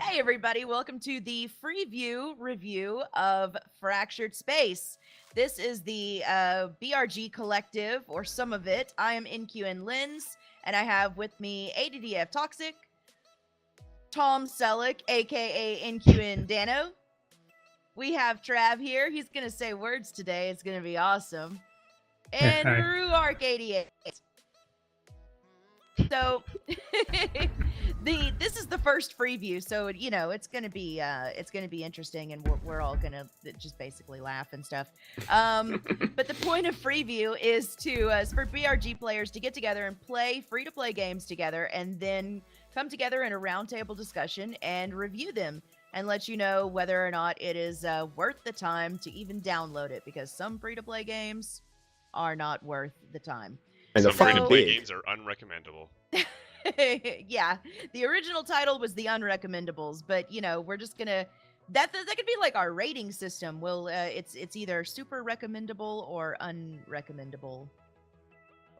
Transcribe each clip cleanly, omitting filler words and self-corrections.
Hey, everybody, welcome to the Freeview review of Fractured Space. This is the BRG collective, or some of it. I am NQN Lens, and I have with me ADDF Toxic, Tom Selleck, aka NQN Dano. We have Trav here. He's going to say words today. It's going to be awesome. And Hi. Ruark 88. So this is the first preview, so it's gonna be interesting, and we're all gonna just basically laugh and stuff. But the point of Freeview is for BRG players to get together and play free to play games together, and then come together in a roundtable discussion and review them, and let you know whether or not it is worth the time to even download it, because some free to play games are not worth the time. And Some the fucking free-to-play big. games are unrecommendable. Yeah, the original title was the Unrecommendables, but we're just gonna that could be like our rating system. It's either super recommendable or unrecommendable,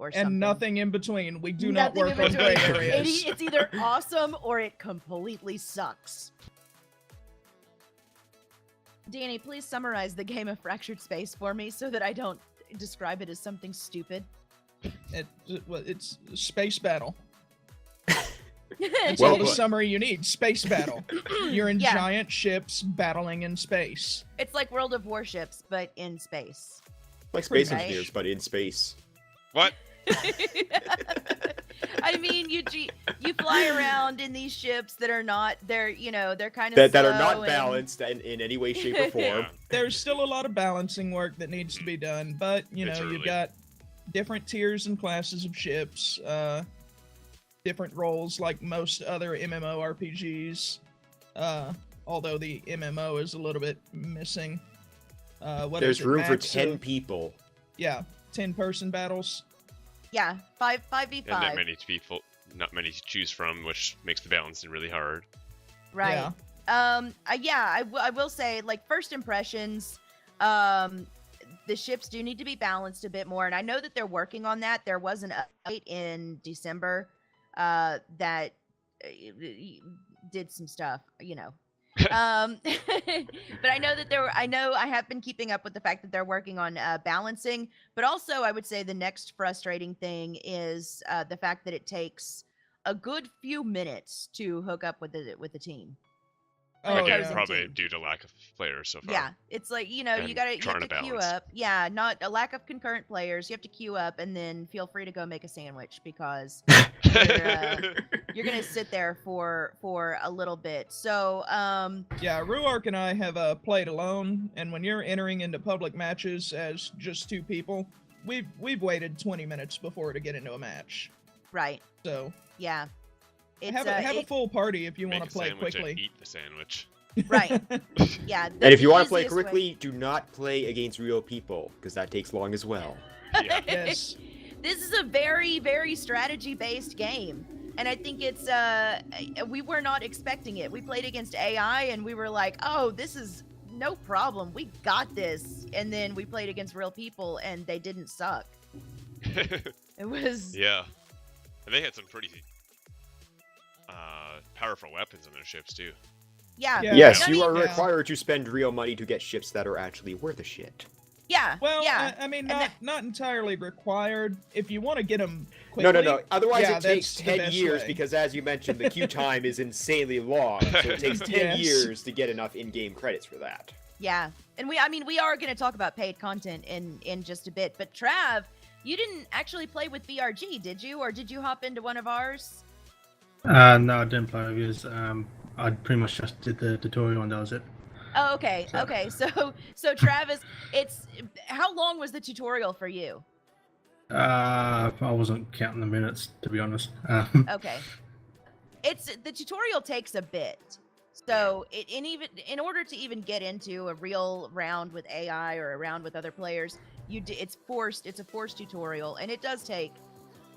or something. And nothing in between. We do Nothing not work in on between. gray areas. It's either awesome or it completely sucks. Danny, please summarize the game of Fractured Space for me so that I don't describe it as something stupid. It's space battle. That's Well all the put. summary you need. Space battle. You're in Yeah. giant ships battling in space. It's like World of Warships, but in space. Like Space Right. Engineers, but in space. What? I mean, you fly around in these ships that are not, they're kind of That are not balanced in any way, shape, or form. Yeah. There's still a lot of balancing work that needs to be done, but It's you've early. got different tiers and classes of ships, different roles like most other MMORPGs. Although the MMO is a little bit missing. There's room for 10 people. Yeah, 10-person battles. Yeah, 5v5. And not many people, not many to choose from, which makes the balancing really hard. Right. Yeah. I will say, like, first impressions, the ships do need to be balanced a bit more, and I know that they're working on that. There was an update in December that did some stuff, but I know that I have been keeping up with the fact that they're working on balancing, but also I would say the next frustrating thing is the fact that it takes a good few minutes to hook up with the team. Oh, Again, yeah. probably due to lack of players so far. Yeah, it's like, you And have trying to to queue balance. up. Yeah, not a lack of concurrent players. You have to queue up, and then feel free to go make a sandwich, because you're gonna sit there for a little bit. So Yeah, Ruark and I have played alone, and when you're entering into public matches as just two people, we've waited 20 minutes before to get into a match. right, So yeah, it's have a full party if you Make want a to play sandwich and quickly. eat the sandwich. right, yeah. And if you want to play easiest way- quickly, do not play against real people, because that takes long as well. Yeah. Yes. This is a very, very strategy-based game, and I think it's we were not expecting it. We played against AI, and we were like, "Oh, this is no problem. We got this." And then we played against real people, and they didn't suck. It was Yeah. And they had some pretty powerful weapons on their ships too. yeah, Yeah. Yes, I you mean, are Yeah. required to spend real money to get ships that are actually worth a shit. yeah, Well, yeah. I mean, And not entirely required. If you want to get them quickly. No. Otherwise, yeah, it takes that's the 10 best years way. because, as you mentioned, the queue time is insanely long. So it takes 10 Yes. years to get enough in-game credits for that. Yeah, and we are going to talk about paid content in just a bit. But Trav, you didn't actually play with BRG, did you? Or did you hop into one of ours? No, I didn't play with yours. I pretty much just did the tutorial and that was it. Oh, okay, So- okay. So Travis, how long was the tutorial for you? I wasn't counting the minutes, to be honest. Okay, the tutorial takes a bit. So in order to even get into a real round with AI or a round with other players, it's a forced tutorial, and it does take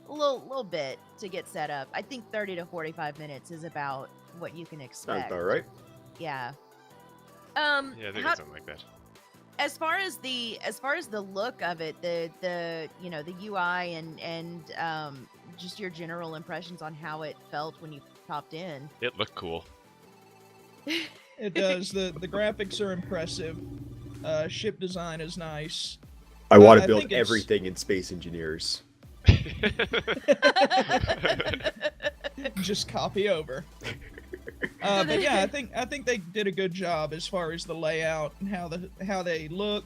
a little bit to get set up. I think 30 to 45 minutes is about what you can Sounds expect. about right. Yeah. Yeah, I think how- it's something like that. as far as the look of it, the UI and just your general impressions on how it felt when you popped in. It looked cool. It does. The graphics are impressive. Ship design is nice. I want I to build think it's- everything in Space Engineers. Just copy over. But yeah, I think they did a good job as far as the layout and how they look,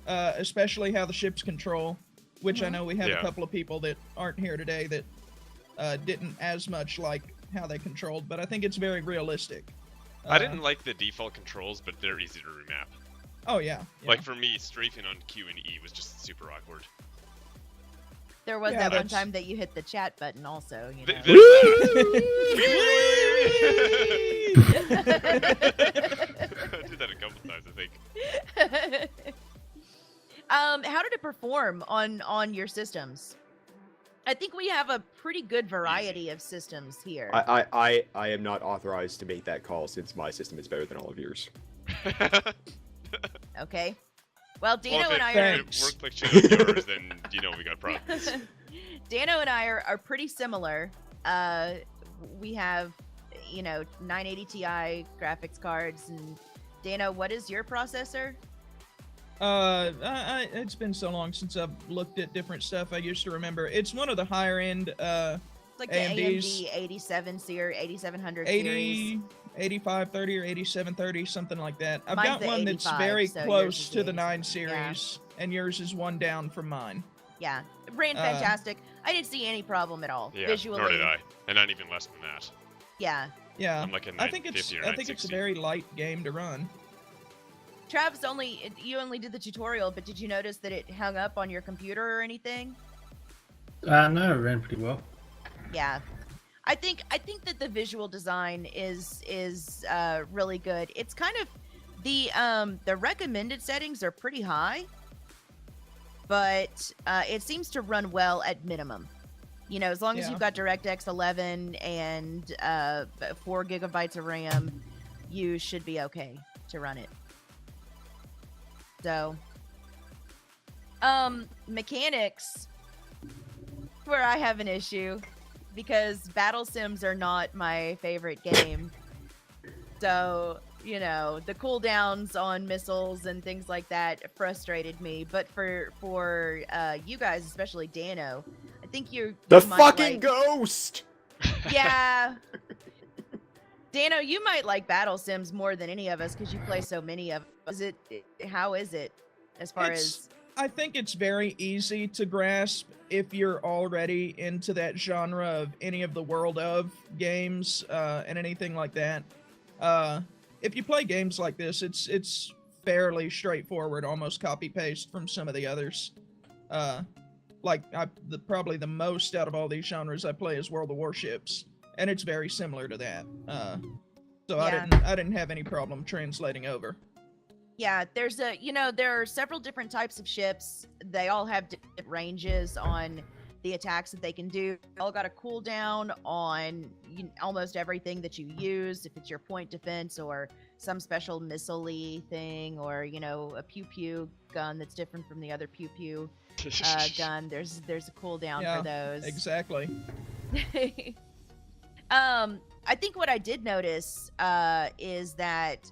especially how the ships control. Which I know we have a couple of people that aren't here today that didn't as much like how they controlled, but I think it's very realistic. I didn't like the default controls, but they're easy to remap. Oh yeah. Like for me, strafing on Q and E was just super awkward. There was Yeah, that one that's- time that you hit the chat button also, you know. I did that a couple times, I think. How did it perform on your systems? I think we have a pretty good variety of systems here. I am not authorized to make that call since my system is better than all of yours. Okay. Well, Dano Well, if and I it, are if it worked like shit on yours, then you know we got problems. Dano and I are pretty similar. We have, 980 Ti graphics cards, and Dano, what is your processor? It's been so long since I've looked at different stuff. I used to remember. It's one of the higher end, It's like the AMD's AMD 87 series, 8700 80, series. 8530 or 8730, something like that. I've Mine's got the one that's 85, very so yours close is to the the 9 87, series, and yours is one down from mine. Yeah, ran fantastic. I didn't see any problem at all. Yeah, Visually. nor did I. And not even less than that. Yeah. Yeah, I'm like a I think it's 950 or I think it's a 960. very light game to run. Travis, you only did the tutorial, but did you notice that it hung up on your computer or anything? No, it ran pretty well. Yeah. I think that the visual design is really good. It's kind of the recommended settings are pretty high, but it seems to run well at minimum. As long as Yeah. you've got DirectX 11 and 4 gigabytes of RAM, you should be okay to run it. So, mechanics, where I have an issue, because battle sims are not my favorite game. So, the cooldowns on missiles and things like that frustrated me. But for you guys, especially Dano, I think you The might fucking like- ghost! Yeah. Dano, you might like battle sims more than any of us because you play so many of them. How is it as far as I think it's very easy to grasp if you're already into that genre of any of the World of games and anything like that. If you play games like this, it's fairly straightforward, almost copy paste from some of the others. Probably the most out of all these genres I play is World of Warships, and it's very similar to that. So Yeah. I didn't have any problem translating over. Yeah, there are several different types of ships. They all have different ranges on the attacks that they can do. They all got a cooldown on almost everything that you use. If it's your point defense or some special missile-y thing, or a pew-pew gun that's different from the other pew-pew gun, there's a cooldown for those. Exactly. I think what I did notice is that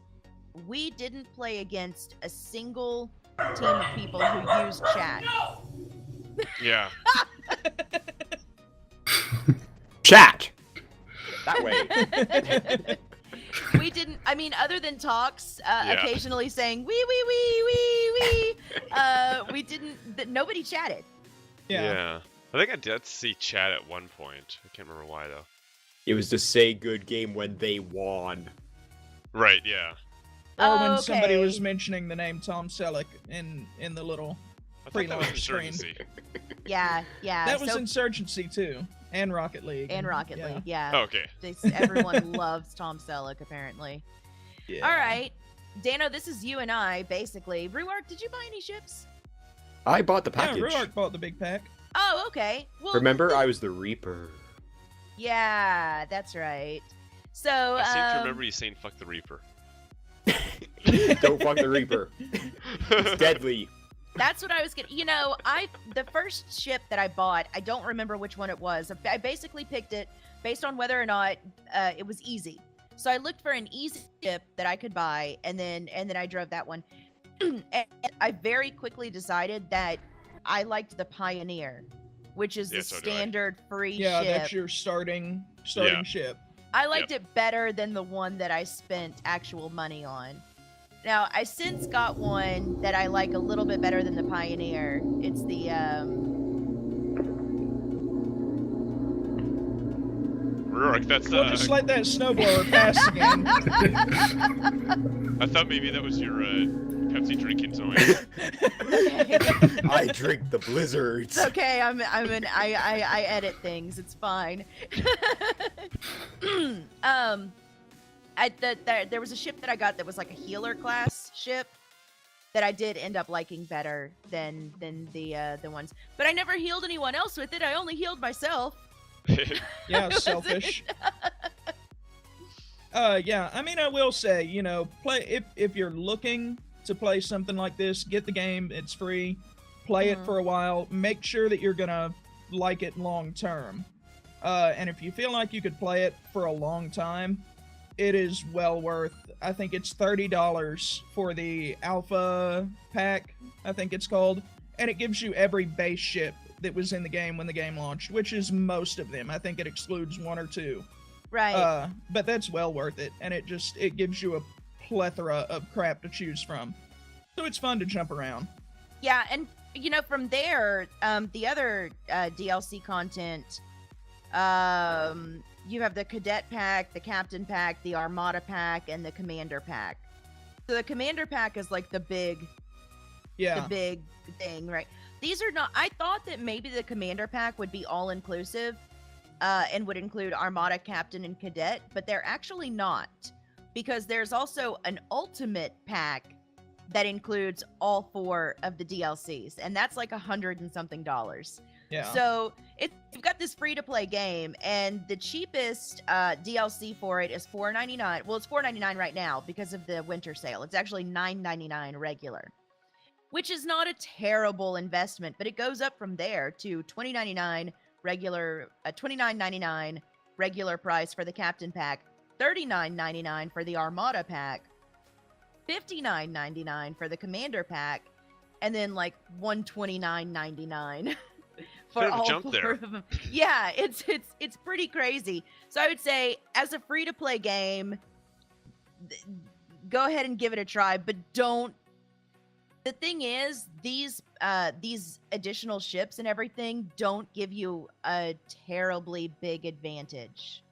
we didn't play against a single team of people who used chat. Yeah. Chat! That way. We didn't. I mean, other than talks, occasionally saying wee wee wee wee wee. We didn't. Nobody chatted. Yeah. I think I did see chat at one point. I can't remember why though. It was to say good game when they won. Right, yeah. Or when somebody Okay. was mentioning the name Tom Selleck in the little I thought that was pre-launch screen. Insurgency. Yeah. That was so, Insurgency too, and Rocket League. and Rocket League. Yeah. Oh, okay. Everyone loves Tom Selleck apparently. Yeah. All right, Dano, this is you and I basically. Ruark, did you buy any ships? I bought the Yeah, package. Ruark bought the big pack. Oh, okay. Well, Remember, I was the Reaper. Yeah, that's right. So, I seem to remember you saying fuck the Reaper. Don't fuck the Reaper. It's deadly. That's what I was getting. The first ship that I bought, I don't remember which one it was. I basically picked it based on whether or not it was easy. So I looked for an easy ship that I could buy, and then I drove that one. And I very quickly decided that I liked the Pioneer, which is the standard free ship. Yeah, that's your starting ship. I liked it better than the one that I spent actual money on. Now, I since got one that I like a little bit better than the Pioneer. It's the, Rourke, that's We'll just let that snowblower pass again. I thought maybe that was your Pepsi drinking zone. I drink the blizzards. It's okay. I edit things. It's fine. There was a ship that I got that was like a healer class ship that I did end up liking better than the ones. But I never healed anyone else with it. I only healed myself. Yeah, selfish. Yeah, I mean, I will say, play if you're looking to play something like this, get the game. It's free. Play it for a while. Make sure that you're gonna like it long term. And if you feel like you could play it for a long time, it is well worth. I think it's $30 for the alpha pack, I think it's called, and it gives you every base ship that was in the game when the game launched, which is most of them. I think it excludes one or two. Right. But that's well worth it, and it gives you a plethora of crap to choose from. So it's fun to jump around. Yeah, and from there, the other DLC content, you have the Cadet Pack, the Captain Pack, the Armada Pack, and the Commander Pack. So the Commander Pack is like the big thing, right? These are not. I thought that maybe the Commander Pack would be all inclusive, and would include Armada, Captain, and Cadet, but they're actually not, because there's also an Ultimate Pack that includes all 4 of the DLCs, and that's like $100 and something. Yeah. So you've got this free-to-play game, and the cheapest DLC for it is $4.99. Well, it's $4.99 right now because of the winter sale. It's actually $9.99 regular, which is not a terrible investment, but it goes up from there to $20.99 regular, $29.99 regular price for the Captain Pack, $39.99 for the Armada Pack, $59.99 for the Commander Pack, and then like $129.99 for all jump 4 there. of them. Yeah, it's pretty crazy. So I would say, as a free-to-play game, go ahead and give it a try, but don't. The thing is, these additional ships and everything don't give you a terribly big advantage,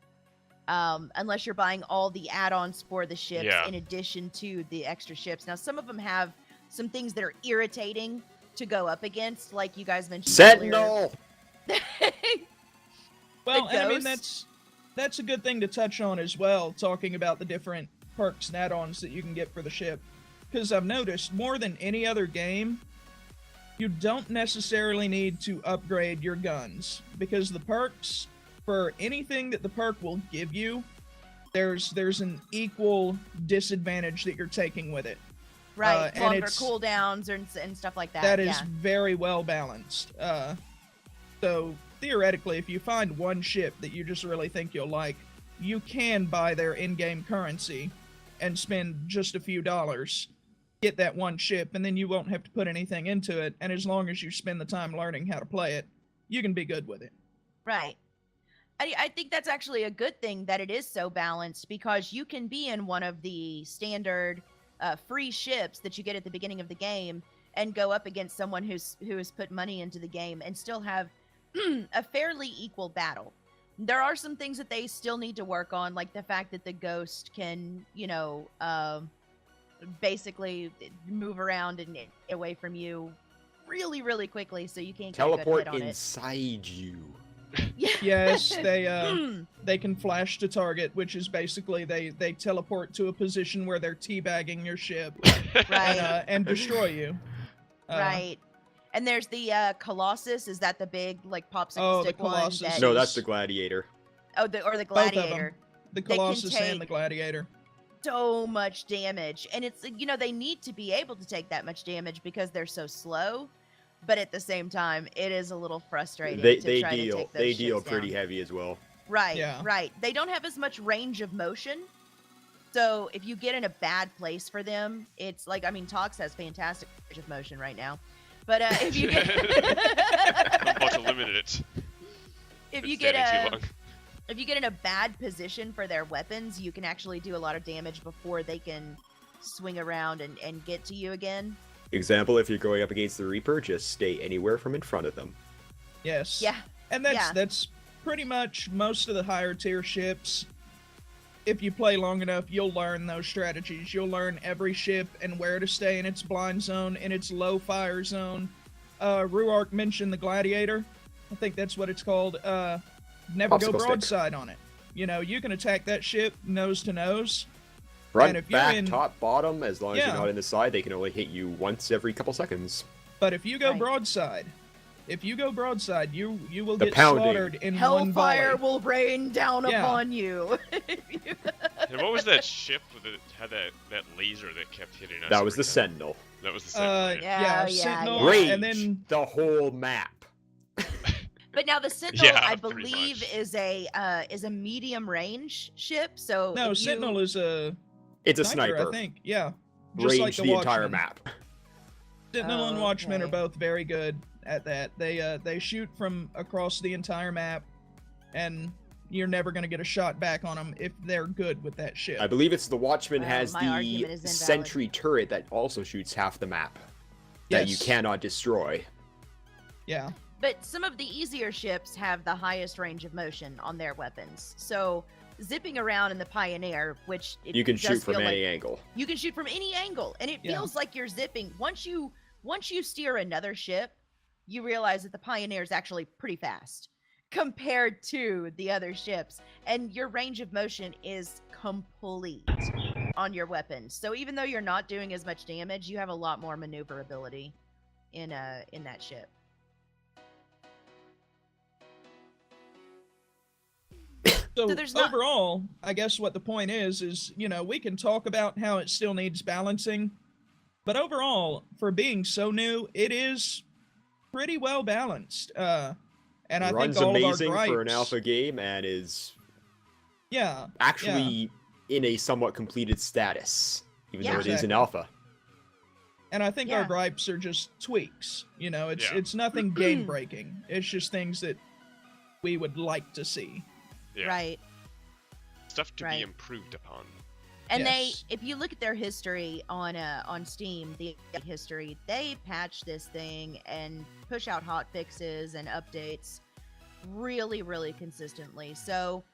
unless you're buying all the add-ons for the ships in addition to the extra ships. Now, some of them have some things that are irritating to go up against, like you guys mentioned Sentinel. Well, and I mean that's a good thing to touch on as well, talking about the different perks and add-ons that you can get for the ship. Because I've noticed, more than any other game, you don't necessarily need to upgrade your guns. Because the perks, for anything that the perk will give you, there's an equal disadvantage that you're taking with it. Right, longer cooldowns and stuff like that. That is very well balanced. So, theoretically, if you find one ship that you just really think you'll like, you can buy their in-game currency and spend just a few dollars, get that one ship, and then you won't have to put anything into it, and as long as you spend the time learning how to play it, you can be good with it. Right. I think that's actually a good thing that it is so balanced, because you can be in one of the standard free ships that you get at the beginning of the game and go up against someone who has put money into the game and still have a fairly equal battle. There are some things that they still need to work on, like the fact that the ghost can, basically move around and away from you really, really quickly, so you can't teleport get a good hit on inside you. Yes, they can flash to target, which is basically they teleport to a position where they're teabagging your ship right, and destroy you. Right. And there's the Colossus. Is that the big popsicle stick the Colossus. No, that's the Gladiator. Or the Gladiator. The Colossus and the Gladiator. so much damage, and it's they need to be able to take that much damage because they're so slow. But at the same time, it is a little frustrating to try to take those they deal ships pretty down. heavy as well. Right, Yeah. right. They don't have as much range of motion. So if you get in a bad place for them, it's like, Tox has fantastic range of motion right now. But if you get I'm about to limit it. if Been you get standing too long. if you get in a bad position for their weapons, you can actually do a lot of damage before they can swing around and get to you again. Example, if you're going up against the Reaper, just stay anywhere from in front of them. Yes. Yeah. And Yeah. that's pretty much most of the higher tier ships. If you play long enough, you'll learn those strategies. You'll learn every ship and where to stay in its blind zone, in its low fire zone. Ruark mentioned the Gladiator. I think that's what it's called. Never Popsicle go stick. broadside on it. You can attack that ship nose to nose. Front, And if you're back, in- top, bottom, as long as Yeah. you're not in the side, they can only hit you once every couple seconds. But if you go Right. broadside, you will The get pounding. slaughtered in one Hellfire volley. will rain down Yeah. upon you. And what was that ship that had that laser that kept hitting us? That was every the time? Sentinel. That was the Sentinel. Yeah, Sentinel, yeah. Rage, and then the whole map. But now the Sentinel, Yeah, I pretty believe, much. is a medium range ship. So no, if you- Sentinel is a It's a sniper, sniper. I think. Yeah, just Range like the, the entire Watchman. map. Sentinel and Watchmen are Okay. both very good at that. They shoot from across the entire map, and you're never gonna get a shot back on them if they're good with that ship. I believe it's the Watchman Well, has my argument is the invalid. sentry turret that also shoots half the map that you Yes. cannot destroy. Yeah, But some of the easier ships have the highest range of motion on their weapons. So zipping around in the Pioneer, which You can does shoot from feel any like, angle. you can shoot from any angle, and it Yeah. feels like you're zipping. Once you steer another ship, you realize that the Pioneer is actually pretty fast compared to the other ships, and your range of motion is complete on your weapons. So even though you're not doing as much damage, you have a lot more maneuverability in that ship. So there's not- overall, I guess what the point is we can talk about how it still needs balancing, but overall, for being so new, it is pretty well balanced. And I Runs think all amazing of our gripes, for an alpha game and is Yeah, actually in a somewhat completed status, even Yeah. though it is an Exactly. alpha. and I think our Yeah. gripes are just tweaks. It's Yeah. it's nothing game breaking. It's just things that we would like to see. Yeah. Right. Stuff to Right. be improved upon. And Yes. if you look at their history on Steam, the history, they patch this thing and push out hot fixes and updates really, really consistently. So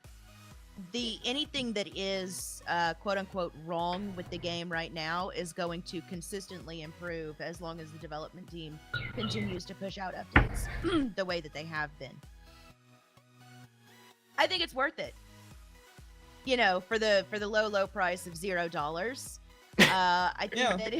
anything that is quote unquote wrong with the game right now is going to consistently improve as long as the development team continues to push out updates the way that they have been. I think it's worth it. For the low price of $0. I think Yeah. that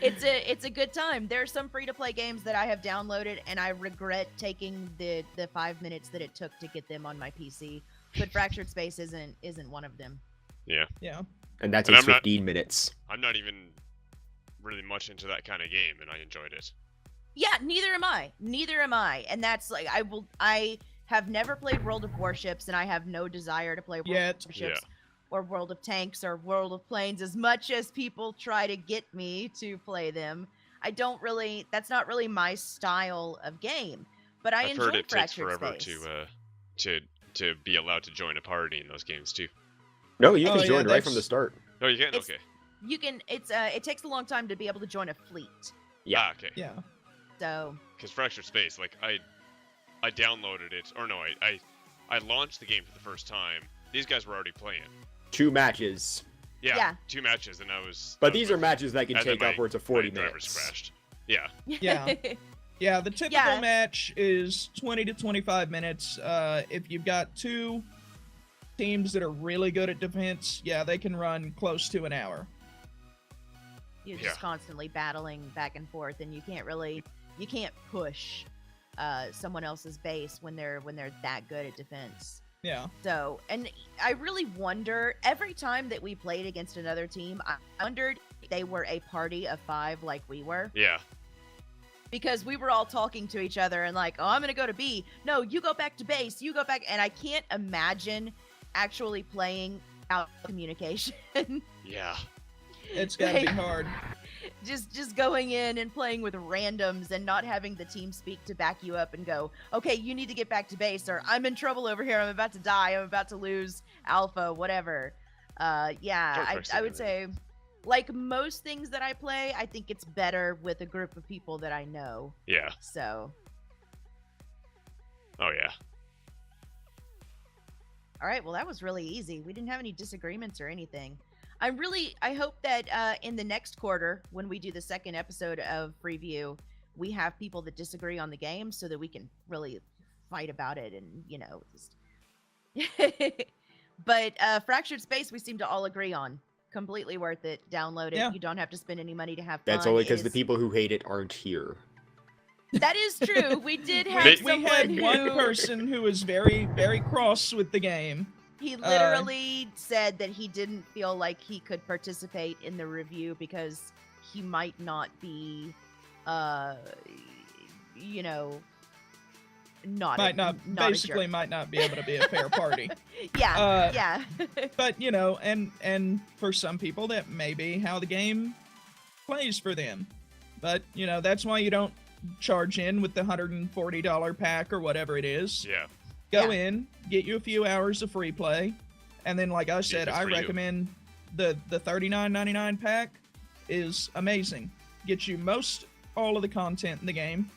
it's a good time. There are some free to play games that I have downloaded, and I regret taking the 5 minutes that it took to get them on my PC. But Fractured Space isn't one of them. Yeah. And that And takes I'm not- 15 minutes. I'm not even really much into that kind of game, and I enjoyed it. Yeah, neither am I. And that's like I have never played World of Warships, and I have no desire to play World Yet. of Warships or World of Tanks or World of Planes as much as people try to get me to play them. That's not really my style of game. But I I've enjoy heard it takes Fractured forever Space. to be allowed to join a party in those games too. No, you Oh, can yeah, join right from that's- the start. Oh, you can? It's- Okay. You can. It takes a long time to be able to join a fleet. Yeah. Ah, okay. Yeah. So Because Fractured Space, like I downloaded it, or no, I launched the game for the first time. These guys were already playing. 2 matches. Yeah. 2 matches, and I was. But these are matches that can and then take my- upwards of my 40 drivers minutes. crashed. Yeah. Yeah. Yeah, the typical Yeah. match is 20 to 25 minutes. If you've got two teams that are really good at defense, yeah, they can run close to an hour. You're Yeah. just constantly battling back and forth, and you can't push someone else's base when they're that good at defense. Yeah. So, and I really wonder, every time that we played against another team, I wondered if they were a party of 5 like we were. Yeah. Because we were all talking to each other and like, oh, I'm going to go to B. No, you go back to base. You go back. And I can't imagine actually playing out communication. Yeah. It's gotta be hard. Just going in and playing with randoms and not having the team speak to back you up and go, okay, you need to get back to base, or I'm in trouble over here. I'm about to die. I'm about to lose alpha, whatever. Yeah, I would say, like most things that I play, I think it's better with a group of people that I know. Yeah. So. Oh, yeah. All right, well, that was really easy. We didn't have any disagreements or anything. I hope that in the next quarter, when we do the second episode of Freeview, we have people that disagree on the game so that we can really fight about it and, you know, just... But Fractured Space, we seem to all agree on. Completely worth it. Download it. Yeah. You don't have to spend any money to have fun. That's only because the people who hate it aren't here. That is true. We did have We someone We had who... one person who was very, very cross with the game. He literally said that he didn't feel like he could participate in the review because he might not be, you know, Might not a basically jerk. might not be able to be a fair party. Yeah, yeah. But you know, and for some people that may be how the game plays for them. But you know, that's why you don't charge in with the $140 pack or whatever it is. Yeah. Go Yeah. in, get you a few hours of free play, and then like I said, it's I for you. recommend the $39.99 pack is amazing. Gets you all of the content in the game.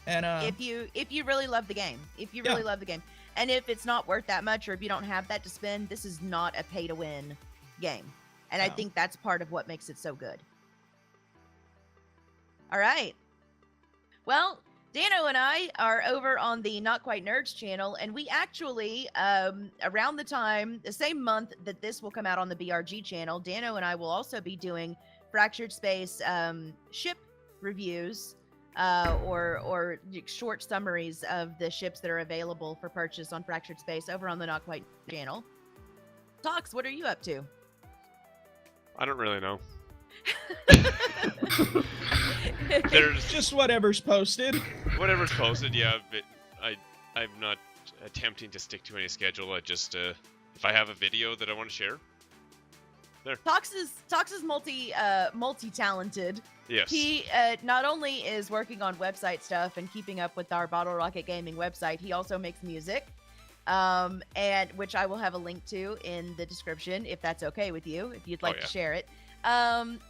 And if you really love the game, love the game, and if it's not worth that much, or if you don't have that to spend, this is not a pay to win game, and I No. think that's part of what makes it so good. All right, well, Dano and I are over on the Not Quite Nerds channel, and we actually around the same month that this will come out on the BRG channel, Dano and I will also be doing Fractured Space ship reviews. Or short summaries of the ships that are available for purchase on Fractured Space over on the Not Quite channel. Tox, what are you up to? I don't really know. There's just whatever's posted. whatever's posted, yeah, but I'm not attempting to stick to any schedule. I just if I have a video that I want to share. Tox is multi-talented. Yes. He not only is working on website stuff and keeping up with our Bottle Rocket Gaming website, he also makes music, and which I will have a link to in the description if that's okay with you, if you'd like to share it. And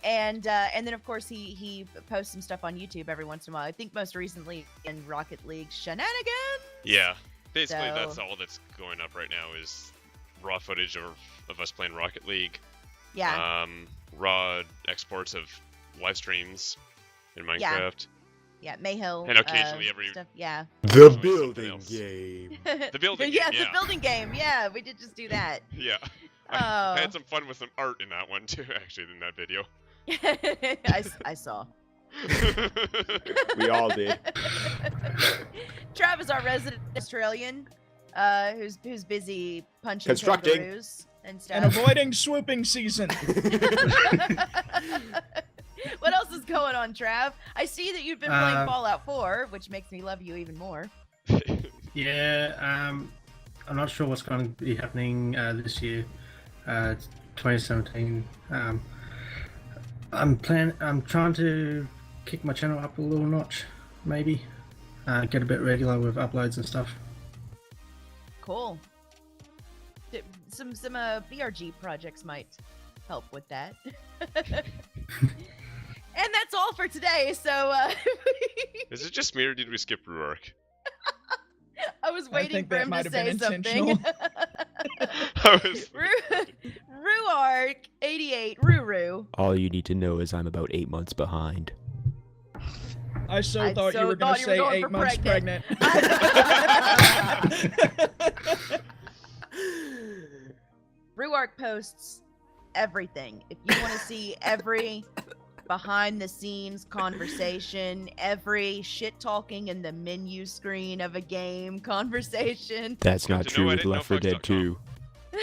then of course he posts some stuff on YouTube every once in a while. I think most recently in Rocket League Shenanigans. Yeah. Basically, So- that's all that's going up right now is raw footage of us playing Rocket League. Yeah. Raw exports of live streams in Minecraft. Yeah, Mayhill. And occasionally every- stuff. Yeah. The Something building else. game. The building yeah, game, the yeah. building game. Yeah, we did just do that. Yeah. Oh. I had some fun with some art in that one too, actually, in that video. I saw. We all did. Trav is our resident Australian, who's busy punching Constructing. kangaroos and stuff. And avoiding swooping season. What else is going on, Trav? I see that you've been playing Fallout 4, which makes me love you even more. Yeah, I'm not sure what's going to be happening this year, 2017. I'm trying to kick my channel up a little notch, maybe. Get a bit regular with uploads and stuff. Cool. Some BRG projects might help with that. And that's all for today. So Is it just me or did we skip Ruark? I was waiting think for that him might to have been say something. intentional. I was... Ruark 88 Ruru. All you need to know is I'm about 8 months behind. I thought you were going thought to you were say going 8 for months pregnant. Ruark posts everything. If you want to see every behind the scenes conversation, every shit talking in the menu screen of a game conversation. That's Good not to know true I with didn't know Left 4 Dead Fox.com. 2.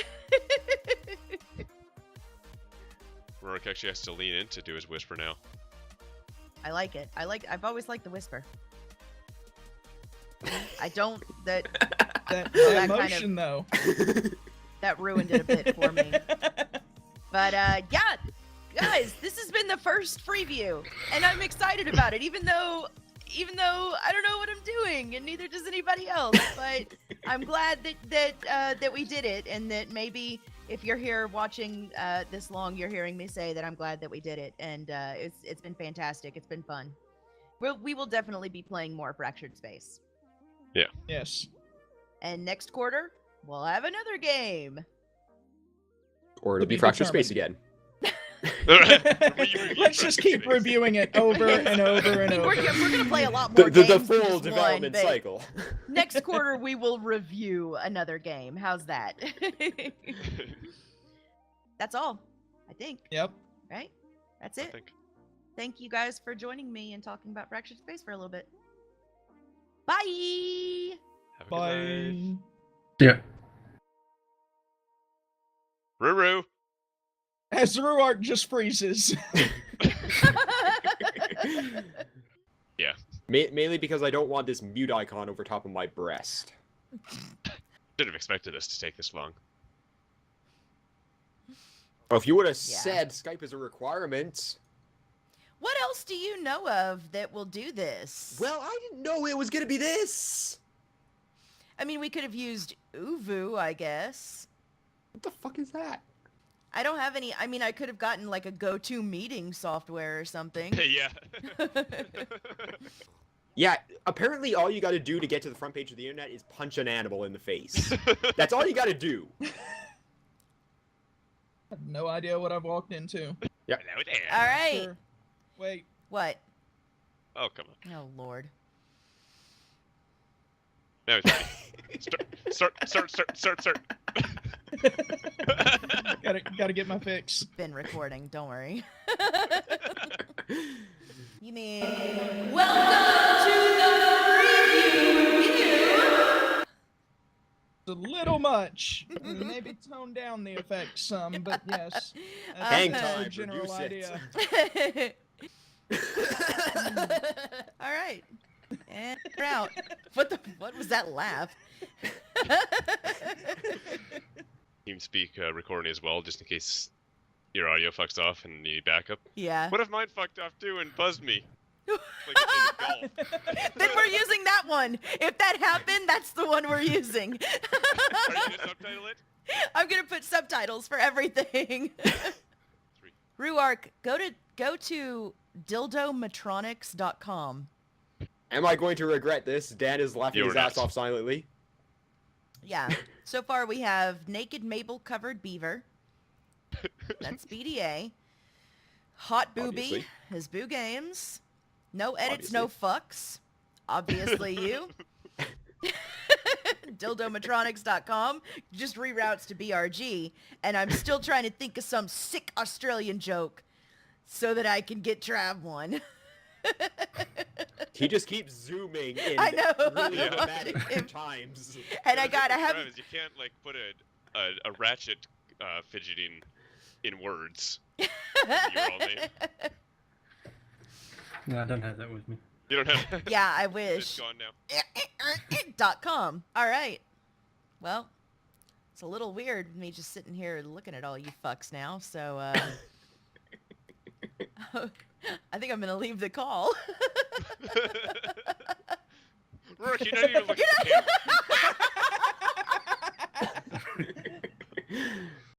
Rourke actually has to lean in to do his whisper now. I like it. I've always liked the whisper. I don't that That that kind of- motion, though. that ruined it a bit for me. But yeah, guys, this has been the first Freeview, and I'm excited about it. Even though I don't know what I'm doing, and neither does anybody else. But I'm glad that we did it, and that maybe if you're here watching this long, you're hearing me say that I'm glad that we did it, and it's been fantastic. It's been fun. We will definitely be playing more Fractured Space, Yes. and next quarter we'll have another game. Or it'll To be be Fractured Space determined. again. Let's just keep reviewing it over and over and over. We're gonna play a lot more The games than full just development one, but cycle. next quarter we will review another game. How's that? That's all, I think. Yep. Right? That's I it. think. Thank you guys for joining me and talking about Fractured Space for a little bit. Bye. Have a good night. Bye. Yeah. Ruru. As Ruark just freezes. Mainly because I don't want this mute icon over top of my breast. Should have expected us to take this long. Well, if you would have Yeah. said Skype is a requirement. What else do you know of that will do this? Well, I didn't know it was gonna be this. I mean, we could have used Uvu, I guess. What the fuck is that? I don't have any. I mean, I could have gotten like a go-to meeting software or something. Yeah. Yeah, apparently all you gotta do to get to the front page of the internet is punch an animal in the face. That's all you gotta do. I have no idea what I've walked into. Hello there. All right. Sure. Wait. What? Oh, come on. Oh Lord. Now it's ready. Start. Gotta get my fix. Been recording. Don't worry. You mean welcome to the Freeview. It's a little much. Maybe tone down the effects some, but yes. That's Hang the time, general reduce it. idea. All right. And we're out. What was that laugh? TeamSpeak recording as well, just in case your audio fucks off and you need backup. Yeah. What if mine fucked off too and buzzed me? Like a golf. Then we're using that one. If that happened, that's the one we're using. Are you gonna subtitle it? I'm gonna put subtitles for everything. Ruark, go to dildomatronics.com. Am I going to regret this? Dan is laughing You his are ass not. off silently. Yeah. So far we have Naked Mabel Covered Beaver. That's BDA. Hot Booby Obviously. is Boo Games. No edits, no fucks. Obviously you. Dildomatronics.com just reroutes to BRG, and I'm still trying to think of some sick Australian joke so that I can get Trav one. He just keeps zooming in I know. really Yeah. dramatic times. And I have Travis, you can't like put a ratchet fidgeting in words. Your own name. No, I don't have that with me. You don't have. Yeah, I It's wish. gone now. .com. All right. Well, it's a little weird me just sitting here looking at all you fucks now. So I think I'm gonna leave the call. Rourke, you're not even looking at the camera.